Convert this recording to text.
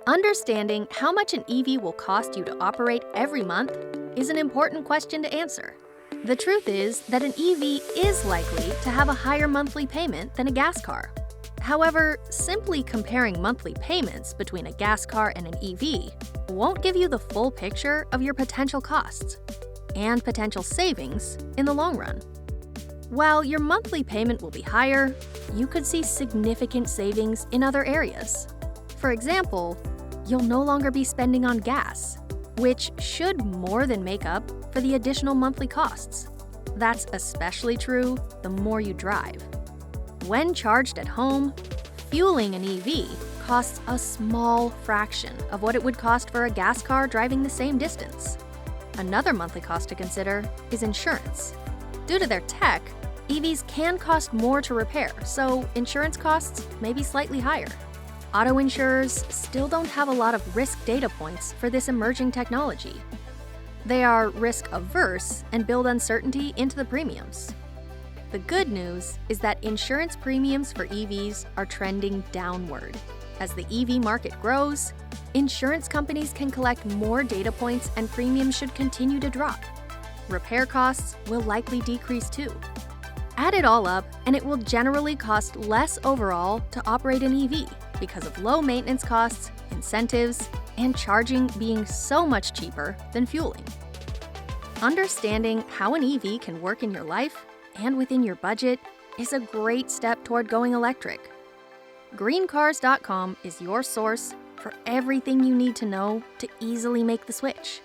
Understanding how much an EV will cost you to operate every month is an important question to answer. The truth is that an EV is likely to have a higher monthly payment than a gas car. However, simply comparing monthly payments between a gas car and an EV won't give you the full picture of your potential costs and potential savings in the long run. While your monthly payment will be higher, you could see significant savings in other areas. For example, you'll no longer be spending on gas, which should more than make up for the additional monthly costs. That's especially true the more you drive. When charged at home, fueling an EV costs a small fraction of what it would cost for a gas car driving the same distance. Another monthly cost to consider is insurance. Due to their tech, EVs can cost more to repair, so insurance costs may be slightly higher. Auto insurers still don't have a lot of risk data points for this emerging technology. They are risk-averse and build uncertainty into the premiums. The good news is that insurance premiums for EVs are trending downward. As the EV market grows, insurance companies can collect more data points and premiums should continue to drop. Repair costs will likely decrease too. Add it all up, and it will generally cost less overall to operate an EV because of low maintenance costs, incentives, and charging being so much cheaper than fueling. Understanding how an EV can work in your life and within your budget is a great step toward going electric. Greencars.com is your source for everything you need to know to easily make the switch.